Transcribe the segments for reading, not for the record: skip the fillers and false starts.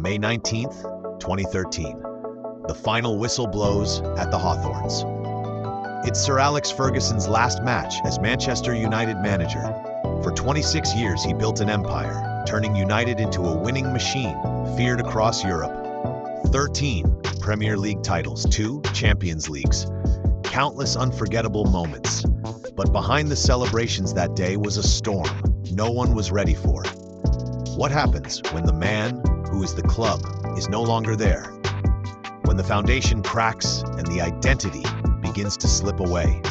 May 19th, 2013. The final whistle blows at the Hawthorns. It's Sir Alex Ferguson's last match as Manchester United manager. For 26 years, he built an empire, turning United into a winning machine, feared across Europe. 13 Premier League titles, 2 Champions Leagues, countless unforgettable moments. But behind the celebrations that day was a storm no one was ready for. What happens when the man who is the club is no longer there? When the foundation cracks and the identity begins to slip away.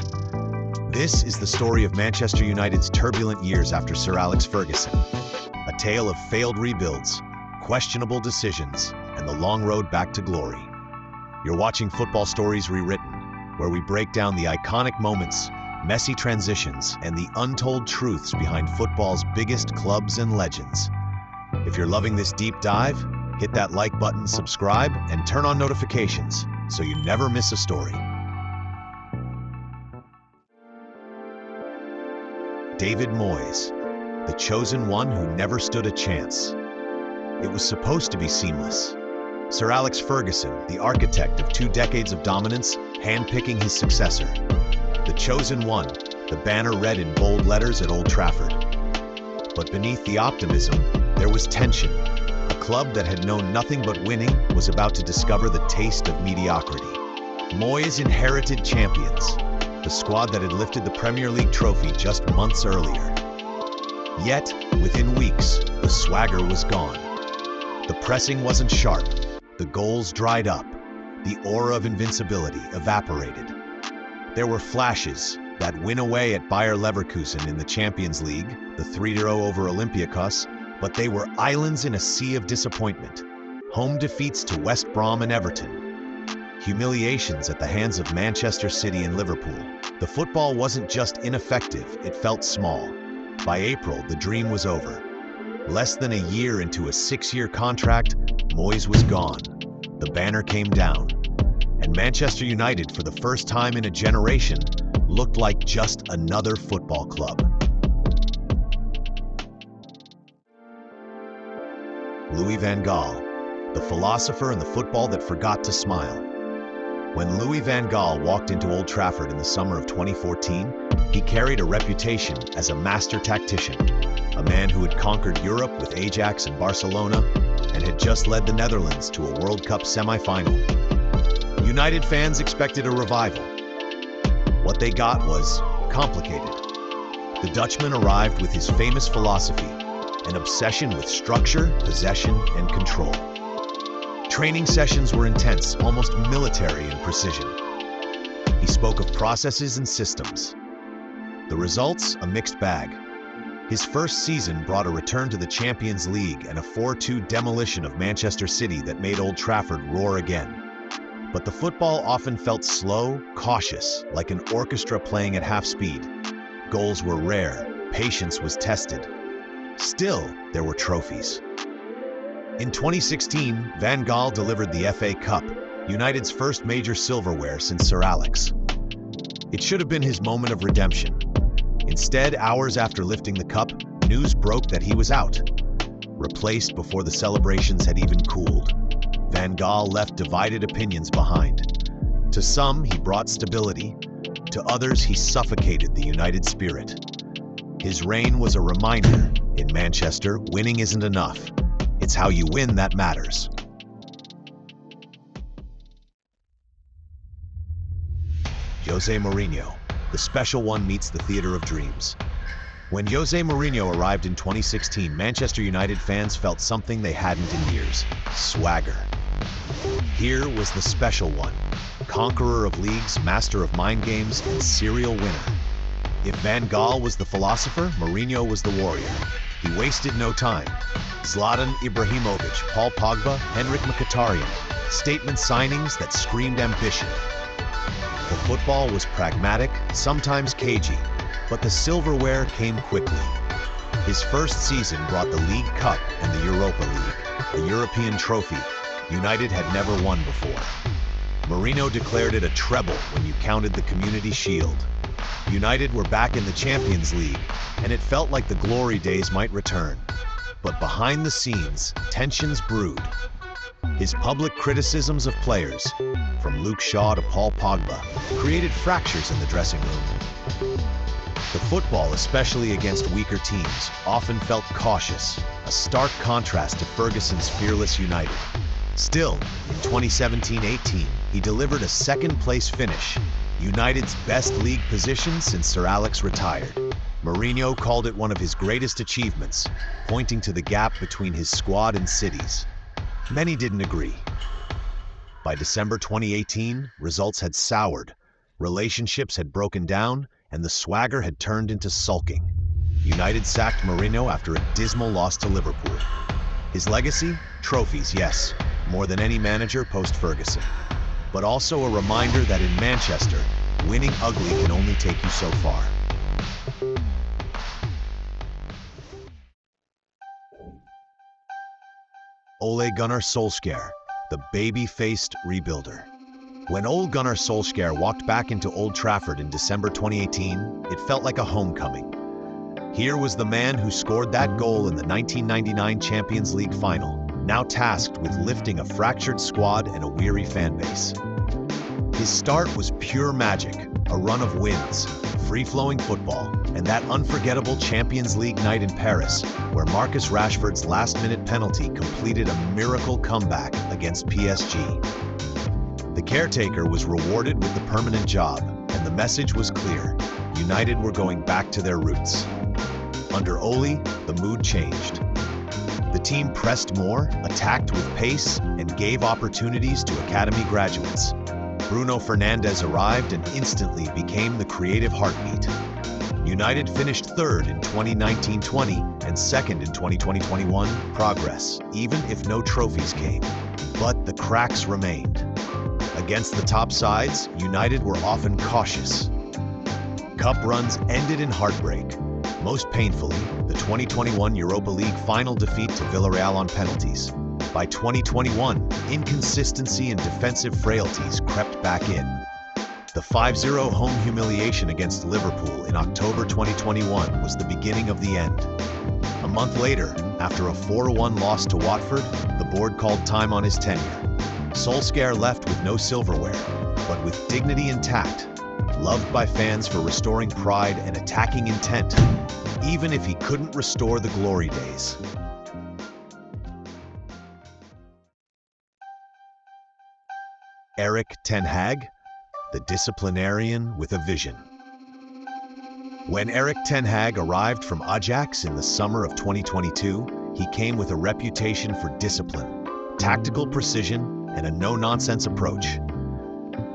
This is the story of Manchester United's turbulent years after Sir Alex Ferguson. A tale of failed rebuilds, questionable decisions, and the long road back to glory. You're watching Football Stories Rewritten, where we break down the iconic moments, messy transitions, and the untold truths behind football's biggest clubs and legends. If you're loving this deep dive, hit that like button, subscribe, and turn on notifications so you never miss a story. David Moyes, the chosen one who never stood a chance. It was supposed to be seamless. Sir Alex Ferguson, the architect of 2 decades of dominance, handpicking his successor. The chosen one, the banner read in bold letters at Old Trafford. But beneath the optimism, there was tension. A club that had known nothing but winning was about to discover the taste of mediocrity. Moyes inherited champions, the squad that had lifted the Premier League trophy just months earlier. Yet, within weeks, the swagger was gone. The pressing wasn't sharp, the goals dried up, the aura of invincibility evaporated. There were flashes, that win away at Bayer Leverkusen in the Champions League, the 3-0 over Olympiacos, but they were islands in a sea of disappointment. Home defeats to West Brom and Everton. Humiliations at the hands of Manchester City and Liverpool. The football wasn't just ineffective, it felt small. By April, the dream was over. Less than a year into a 6-year contract, Moyes was gone. The banner came down. And Manchester United, for the first time in a generation, looked like just another football club. Louis van Gaal, the philosopher and the football that forgot to smile. When Louis van Gaal walked into Old Trafford in the summer of 2014, he carried a reputation as a master tactician, a man who had conquered Europe with Ajax and Barcelona and had just led the Netherlands to a World Cup semi-final. United fans expected a revival. What they got was complicated. The Dutchman arrived with his famous philosophy, an obsession with structure, possession, and control. Training sessions were intense, almost military in precision. He spoke of processes and systems. The results, a mixed bag. His first season brought a return to the Champions League and a 4-2 demolition of Manchester City that made Old Trafford roar again. But the football often felt slow, cautious, like an orchestra playing at half speed. Goals were rare, patience was tested. Still, there were trophies. In 2016, Van Gaal delivered the FA Cup, United's first major silverware since Sir Alex. It should have been his moment of redemption. Instead, hours after lifting the cup, news broke that he was out, replaced before the celebrations had even cooled. Van Gaal left divided opinions behind. To some, he brought stability. To others, he suffocated the United spirit. His reign was a reminder, in Manchester, winning isn't enough. It's how you win that matters. José Mourinho, the special one meets the theater of dreams. When José Mourinho arrived in 2016, Manchester United fans felt something they hadn't in years: swagger. Here was the special one, conqueror of leagues, master of mind games, and serial winner. If Van Gaal was the philosopher, Mourinho was the warrior. He wasted no time. Zlatan Ibrahimovic, Paul Pogba, Henrik Mkhitaryan, statement signings that screamed ambition. The football was pragmatic, sometimes cagey, but the silverware came quickly. His first season brought the League Cup and the Europa League, a European trophy United had never won before. Mourinho declared it a treble when you counted the Community Shield. United were back in the Champions League, and it felt like the glory days might return. But behind the scenes, tensions brewed. His public criticisms of players, from Luke Shaw to Paul Pogba, created fractures in the dressing room. The football, especially against weaker teams, often felt cautious, a stark contrast to Ferguson's fearless United. Still, in 2017-18, he delivered a second-place finish, United's best league position since Sir Alex retired. Mourinho called it one of his greatest achievements, pointing to the gap between his squad and City's. Many didn't agree. By December 2018, results had soured, relationships had broken down, and the swagger had turned into sulking. United sacked Mourinho after a dismal loss to Liverpool. His legacy? Trophies, yes, more than any manager post-Ferguson. But also a reminder that in Manchester, winning ugly can only take you so far. Ole Gunnar Solskjaer, the baby-faced rebuilder. When Ole Gunnar Solskjaer walked back into Old Trafford in December 2018, it felt like a homecoming. Here was the man who scored that goal in the 1999 Champions League final, now tasked with lifting a fractured squad and a weary fan base. His start was pure magic, a run of wins, free-flowing football, and that unforgettable Champions League night in Paris, where Marcus Rashford's last-minute penalty completed a miracle comeback against PSG. The caretaker was rewarded with the permanent job, and the message was clear: United were going back to their roots. Under Ole, the mood changed. The team pressed more, attacked with pace, and gave opportunities to academy graduates. Bruno Fernandes arrived and instantly became the creative heartbeat. United finished third in 2019-20 and second in 2020-21. Progress, even if no trophies came. But the cracks remained. Against the top sides, United were often cautious. Cup runs ended in heartbreak. Most painfully, the 2021 Europa League final defeat to Villarreal on penalties. By 2021, inconsistency and defensive frailties crept back in. The 5-0 home humiliation against Liverpool in October 2021 was the beginning of the end. A month later, after a 4-1 loss to Watford, the board called time on his tenure. Solskjaer left with no silverware, but with dignity intact, loved by fans for restoring pride and attacking intent, even if he couldn't restore the glory days. Erik Ten Hag, the disciplinarian with a vision. When Erik Ten Hag arrived from Ajax in the summer of 2022, he came with a reputation for discipline, tactical precision, and a no-nonsense approach.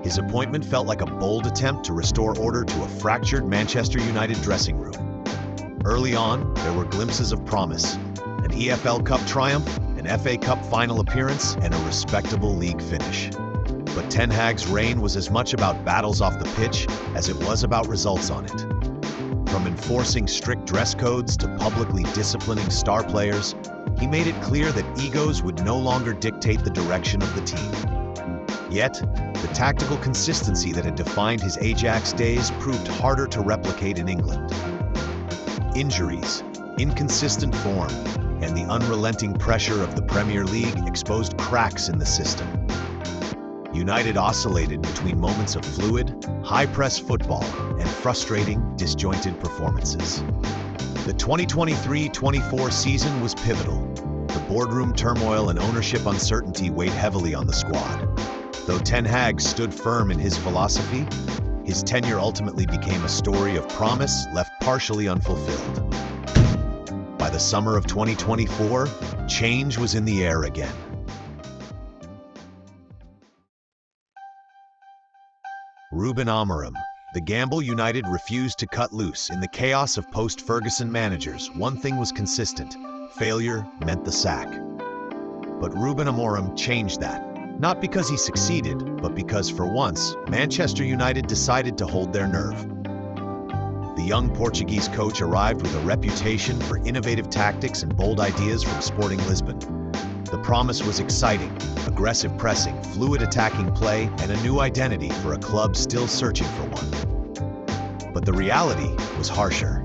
His appointment felt like a bold attempt to restore order to a fractured Manchester United dressing room. Early on, there were glimpses of promise: an EFL Cup triumph, an FA Cup final appearance, and a respectable league finish. But Ten Hag's reign was as much about battles off the pitch as it was about results on it. From enforcing strict dress codes to publicly disciplining star players, he made it clear that egos would no longer dictate the direction of the team. Yet, the tactical consistency that had defined his Ajax days proved harder to replicate in England. Injuries, inconsistent form, and the unrelenting pressure of the Premier League exposed cracks in the system. United oscillated between moments of fluid, high-press football and frustrating, disjointed performances. The 2023-24 season was pivotal. The boardroom turmoil and ownership uncertainty weighed heavily on the squad. Though Ten Hag stood firm in his philosophy, his tenure ultimately became a story of promise left partially unfulfilled. By the summer of 2024, change was in the air again. Ruben Amorim. The Gamble United refused to cut loose. In the chaos of post-Ferguson managers, one thing was consistent: failure meant the sack. But Ruben Amorim changed that. Not because he succeeded, but because, for once, Manchester United decided to hold their nerve. The young Portuguese coach arrived with a reputation for innovative tactics and bold ideas from Sporting Lisbon. The promise was exciting: aggressive pressing, fluid attacking play, and a new identity for a club still searching for one. But the reality was harsher.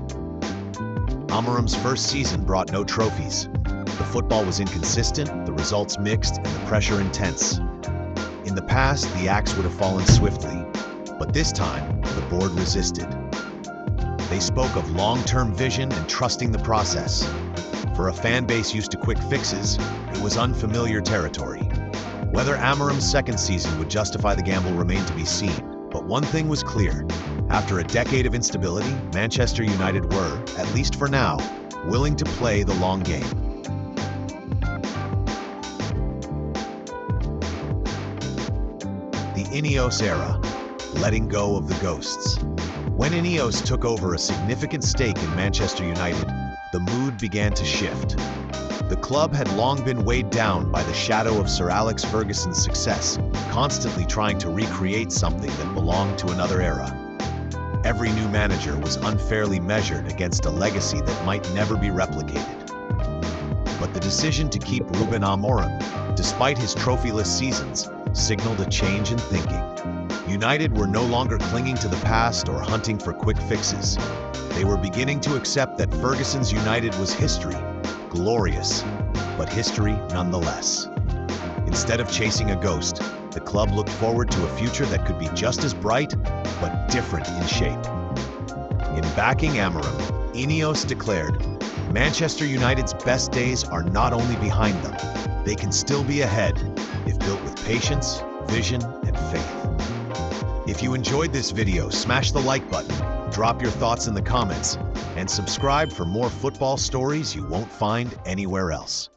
Amorim's first season brought no trophies. The football was inconsistent, the results mixed and the pressure intense. In the past, the axe would have fallen swiftly, but this time, the board resisted. They spoke of long-term vision and trusting the process. For a fan base used to quick fixes, it was unfamiliar territory. Whether Amorim's second season would justify the gamble remained to be seen, but one thing was clear. After a decade of instability, Manchester United were, at least for now, willing to play the long game. The INEOS era, letting go of the ghosts. When INEOS took over a significant stake in Manchester United, the mood began to shift. The club had long been weighed down by the shadow of Sir Alex Ferguson's success, constantly trying to recreate something that belonged to another era. Every new manager was unfairly measured against a legacy that might never be replicated. But the decision to keep Ruben Amorim, despite his trophyless seasons, signaled a change in thinking. United were no longer clinging to the past or hunting for quick fixes. They were beginning to accept that Ferguson's United was history, glorious, but history nonetheless. Instead of chasing a ghost, the club looked forward to a future that could be just as bright, but different in shape. In backing Amorim, INEOS declared, Manchester United's best days are not only behind them, they can still be ahead if built with patience, vision, and faith. If you enjoyed this video, smash the like button, drop your thoughts in the comments, and subscribe for more football stories you won't find anywhere else.